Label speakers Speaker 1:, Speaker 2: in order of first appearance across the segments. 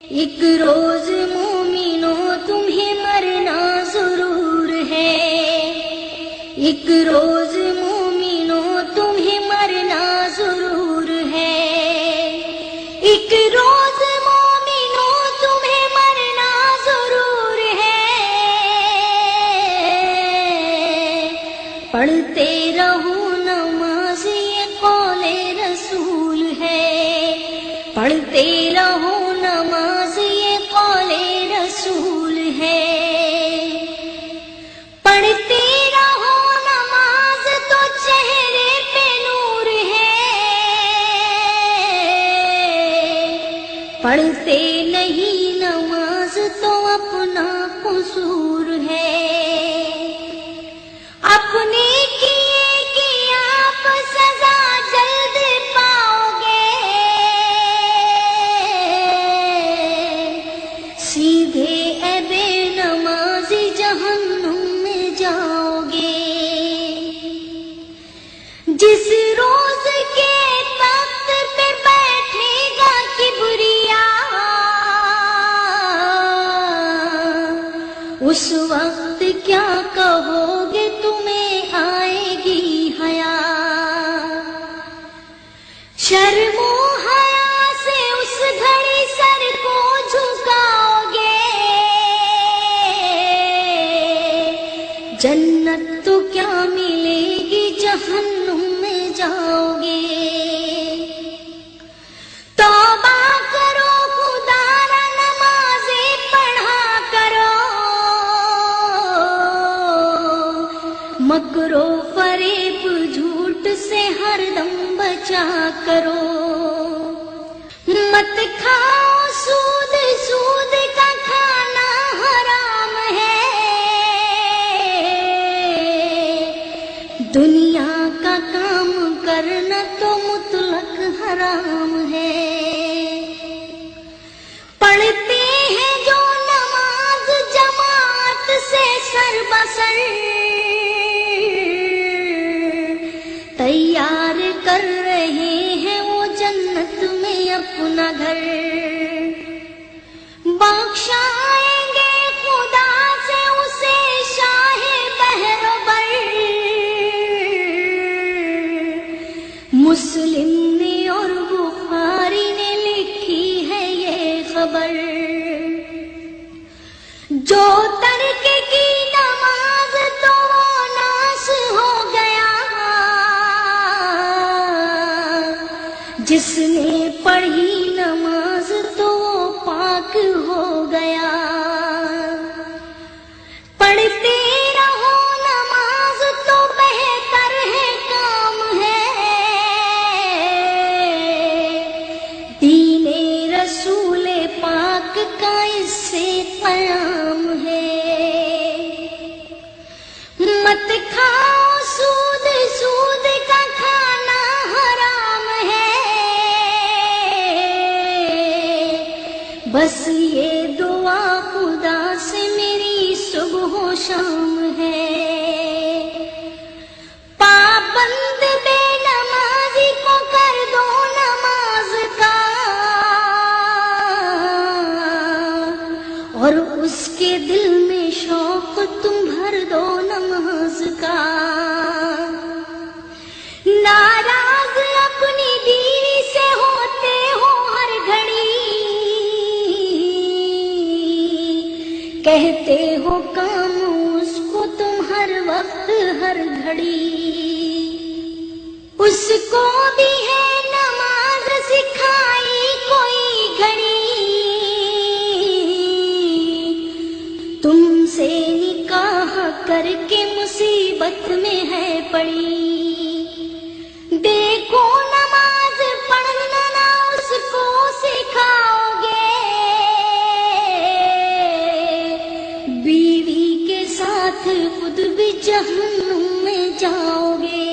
Speaker 1: ایک روز مومنوں تمہیں مرنا ضرور ہے، ایک روز مومنوں تمہیں مرنا ضرور ہے، ایک روز مومنوں تمہیں مرنا ضرور ہے، پڑھتے رہو نماز یہ قول رسول ہے، پڑھتے رہو نماز یہ قول رسول ہے، پڑھتے رہو نماز تو چہرے پہ نور ہے، پڑھتے نہیں نماز تو اپنا قصور ہے، اپنے کیے کی آپ سزا جلد پاؤ گے، سیدھے اے بے نمازی جہنم میں جاؤ گے، جس روز کے تخت پہ بیٹھے گا کبریا، اس وقت کیا کہو گے تمہیں آئے گی حیا، شرم و حیا سے اس گھڑی سر کو جھکاؤ گے، جنت تو کیا ملے گی جہنم میں جاؤ گے، توبہ کرو خدا را نمازیں پڑھا کرو، مکر و فریب جھوٹ سے ہر دم بچا کرو، مت کھاؤ سود، سود کا کھانا حرام ہے، دنیا کا کام کرنا تو مطلق حرام ہے، پڑھتے ہیں جو نماز جماعت سے سر بسر، تیار کر رہے ہیں وہ جنت میں اپنا گھر، بخشائیں گے خدا سے اسے شاہ بحر و بر، مسلم نے اور بخاری نے لکھی ہے یہ خبر، جو ترک کی نماز تو وہ ناس ہو گیا، جس نے پڑھی نماز تو وہ پاک ہو گیا، پڑھتے رہو نماز تو بہتر ہے کام ہے، دین رسول پاک کا اس سے قیام ہے، مت کھاؤ سود، سود کا کھانا حرام ہے، بس یہ دعا خدا سے میری صبح و شام ہے، پابند بے نمازی کو کر دو نماز کا، اور اس کے دل میں شوق تم بھر دو نماز کا، ناراض اپنی بیوی سے ہوتے ہو ہر گھڑی، کہتے ہو کام اس کو تم ہر وقت ہر گھڑی، اس کو بھی ہے نماز سکھائی کوئی گھڑی، تم سے نکاح کر کے مصیبت میں ہے پڑی، دیکھو نماز پڑھنا نہ اس کو سکھاؤ گے، بیوی کے ساتھ خود بھی جہنم میں جاؤ گے،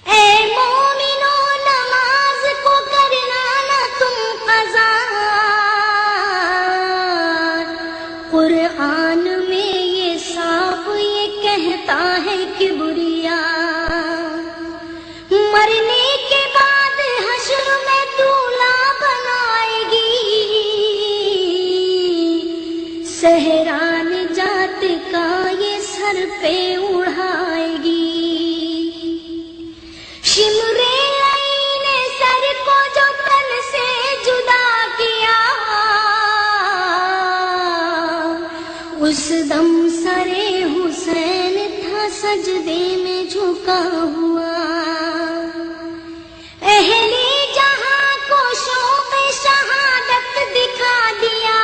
Speaker 1: اے مومنو نماز کو کرنا نہ تم قضا، قرآن میں یہ صاف یہ کہتا ہے کہ پہ اڑائے گی. شمرے آئی نے سر کو جو تن سے جدا کیا، اس دم سرے حسین تھا سجدے میں جھکا ہوا. اہل جہاں کو شوق شہادت دکھا دیا،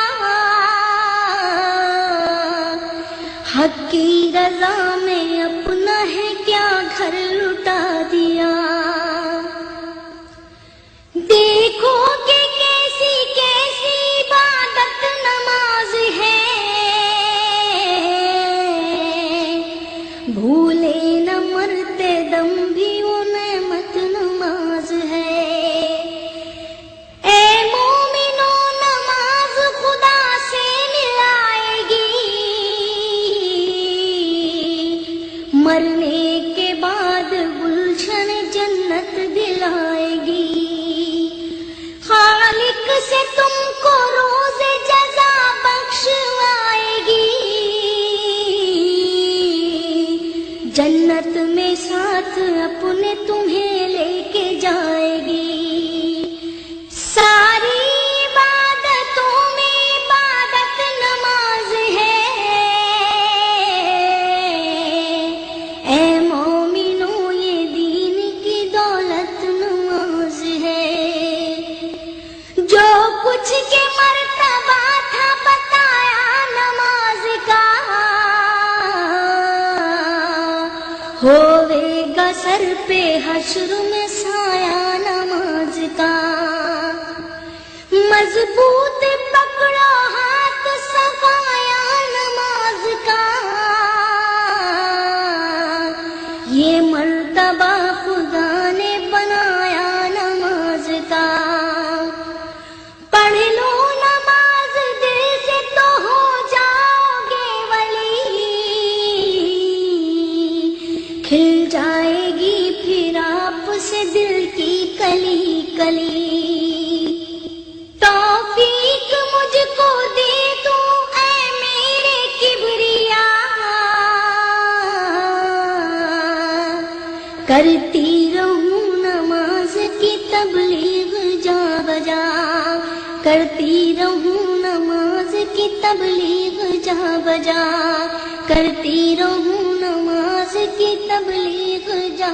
Speaker 1: حق کی رضا میں اپنا ہے کیا گھر لٹا دیا. دیکھو کہ کیسی کیسی عبادت نماز ہے، بھولے نہ مرتے دم بھی وہ نعمت نماز ہے. اے مومنو نماز خدا سے ملائے گی، مرنے کے بعد گلشن جنت دلائے گی. خالق سے تم کو روز جزا بخشوائے گی، جنت میں ساتھ اپنے تمہیں لے کے جائے گی. ساری عبادتوں میں عبادت نماز ہے، اے مومنو یہ دین کی دولت نماز ہے. جو کچھ کے مرتبہ تھا بتایا نماز کا، ہوے گا سر پہ حشر میں سایہ نماز کا. مضبوط پکڑو ہاتھ صفایا نماز کا، یہ مرتبہ خدا نے بنایا نماز کا. پڑھ لو نماز دل سے تو ہو جاؤ گے ولی، کھل جائے گی پھر آپ سے دل کی کلی کلی. توفیق مجھ کو دے تو اے میرے کبریا، کرتی رہوں نماز کی تبلیغ جا بجا، کرتی رہوں نماز کی تبلیغ جا بجا، کرتی رہوں نماز کی تبلیغ جا